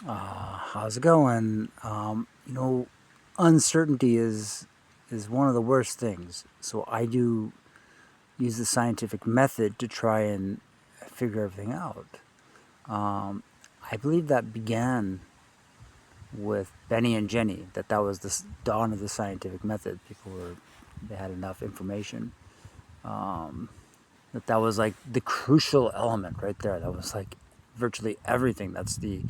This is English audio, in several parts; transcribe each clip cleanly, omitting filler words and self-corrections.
How's it going? Uncertainty is one of the worst things. So I do use the scientific method to try and figure everything out. Um, I believe that began with Benny and Jenny. That was the dawn of the scientific method. They had enough information. Um, that was like the crucial element right there. That was like virtually everything. That's the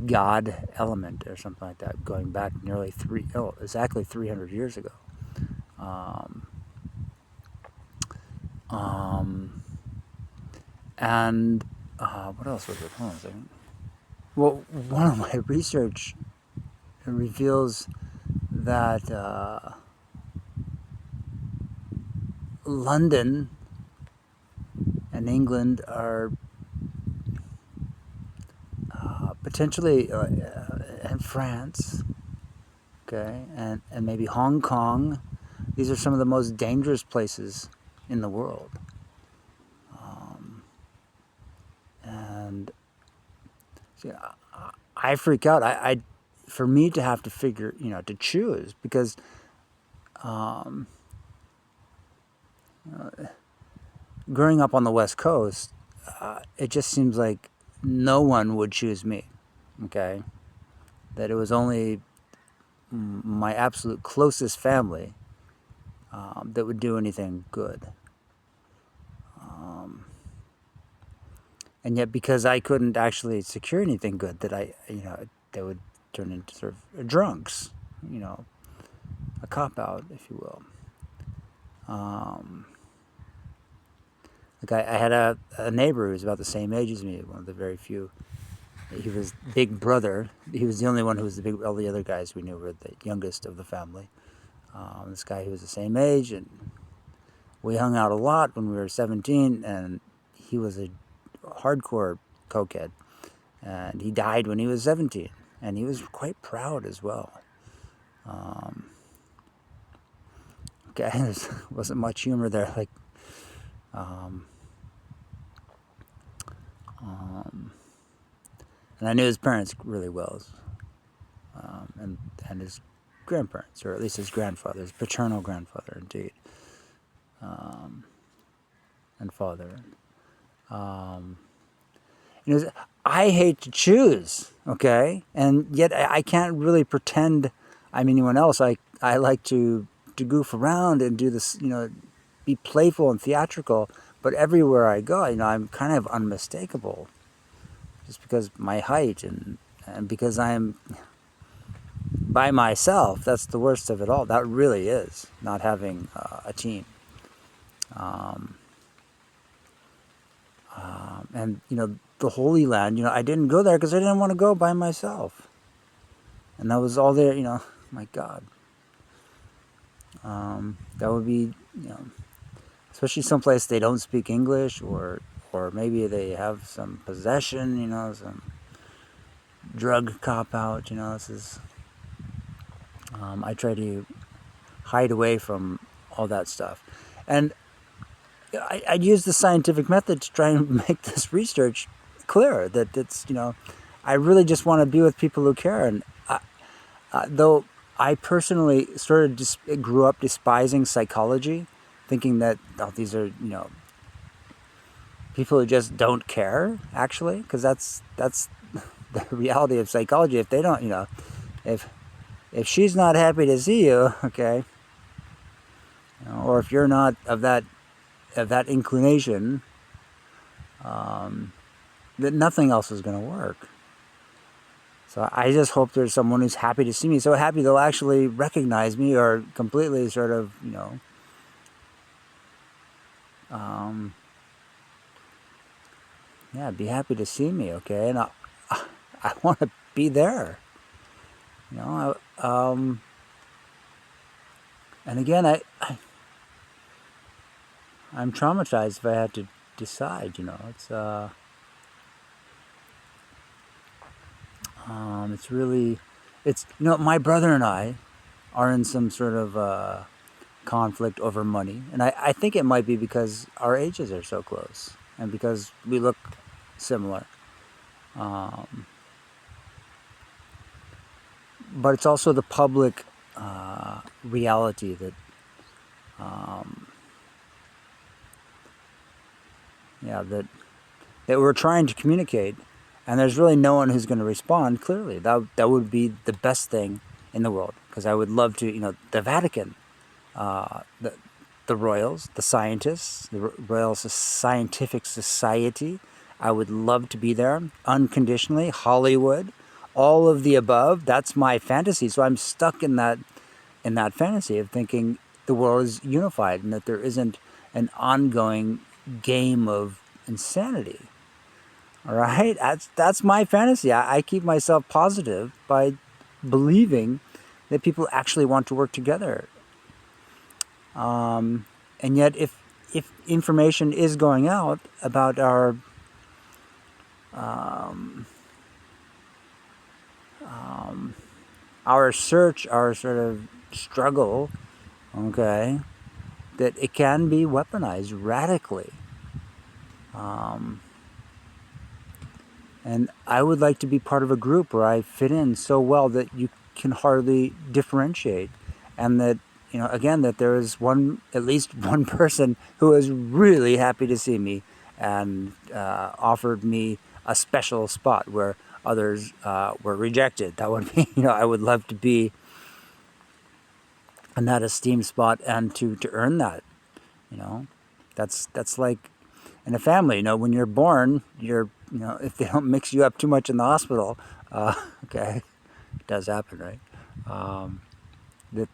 God element or something like that, going back exactly 300 years ago. Um, um, and what else was it? Hold on a second. Well, one of my research reveals that London and England are potentially, and France, okay, and maybe Hong Kong. These are some of the most dangerous places in the world. And see, I freak out. For me to have to figure, to choose, because um, growing up on the West Coast, it just seems like no one would choose me. Okay, that it was only my absolute closest family that would do anything good. And yet, because I couldn't actually secure anything good, they would turn into sort of drunks, a cop out, if you will. Like I had a neighbor who was about the same age as me, one of the very few. He was big brother. He was the only one who was the big. All the other guys we knew were the youngest of the family. This guy, who was the same age, and we hung out a lot when we were 17. And he was a hardcore cokehead, and he died when he was 17. And he was quite proud as well. Okay, there wasn't much humor there. Like, and I knew his parents really well, and his grandparents, or at least his grandfather, his paternal grandfather, indeed, and father. I hate to choose, okay, and yet I can't really pretend I'm anyone else. I like to goof around and do this, be playful and theatrical. But everywhere I go, I'm kind of unmistakable, just because my height and because I'm by myself. That's the worst of it all. That really is not having a team. And the Holy Land. I didn't go there because I didn't want to go by myself, and that was all there. My God, that would be especially someplace they don't speak English, or maybe they have some possession. Some drug cop out. This is. I try to hide away from all that stuff, and I'd use the scientific method to try and make this research clear that it's, I really just want to be with people who care. And though I personally grew up despising psychology, thinking that these are, people who just don't care, actually, because that's the reality of psychology. If they don't, if she's not happy to see you, okay, or if you're not of that inclination, that nothing else is going to work. So I just hope there's someone who's happy to see me, so happy they'll actually recognize me, or completely sort of, be happy to see me, okay? And I want to be there, and again, I'm traumatized if I had to decide, it's really, my brother and I are in some sort of conflict over money, and I think it might be because our ages are so close, and because we look similar. but it's also the public reality that, yeah, that we're trying to communicate, and there's really no one who's going to respond clearly. That would be the best thing in the world, because I would love to, the Vatican, the royals, the scientists, the Royal Scientific Society. I would love to be there unconditionally. Hollywood, all of the above. That's my fantasy. So I'm stuck in that fantasy of thinking the world is unified and that there isn't an ongoing game of insanity. All right, that's my fantasy. I keep myself positive by believing that people actually want to work together. And yet, if information is going out about our search, our sort of struggle, okay, that it can be weaponized radically. And I would like to be part of a group where I fit in so well that you can hardly differentiate, and that, again, that there is at least one person who is really happy to see me and offered me a special spot where others were rejected. That would be, I would love to be in that esteemed spot and to earn that. That's like in a family. When you're born, if they don't mix you up too much in the hospital, okay, it does happen, right? That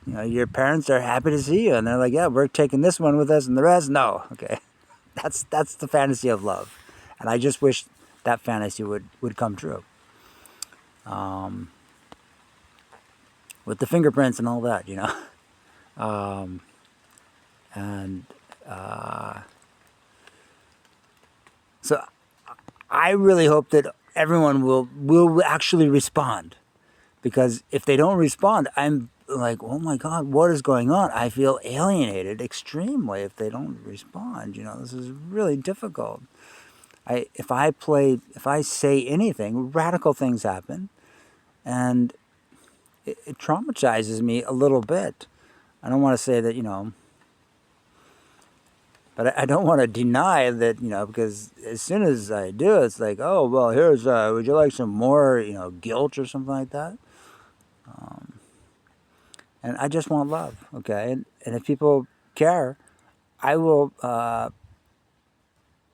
your parents are happy to see you, and they're like, yeah, we're taking this one with us, and the rest, no. Okay, that's the fantasy of love, and I just wish that fantasy would come true. With the fingerprints and all that, and so I really hope that everyone will actually respond, because if they don't respond, I'm like, oh my God, what is going on? I feel alienated extremely if they don't respond. This is really difficult. If I say anything, radical things happen, and it traumatizes me a little bit. I don't want to say that, but I don't want to deny that, because as soon as I do, it's like, oh, well, here's, would you like some more, guilt or something like that? And I just want love, okay? And if people care, I will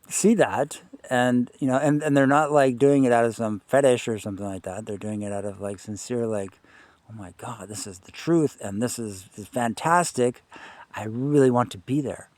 see that, and, and they're not like doing it out of some fetish or something like that. They're doing it out of like sincere, like, oh my God, this is the truth, and this is fantastic. I really want to be there.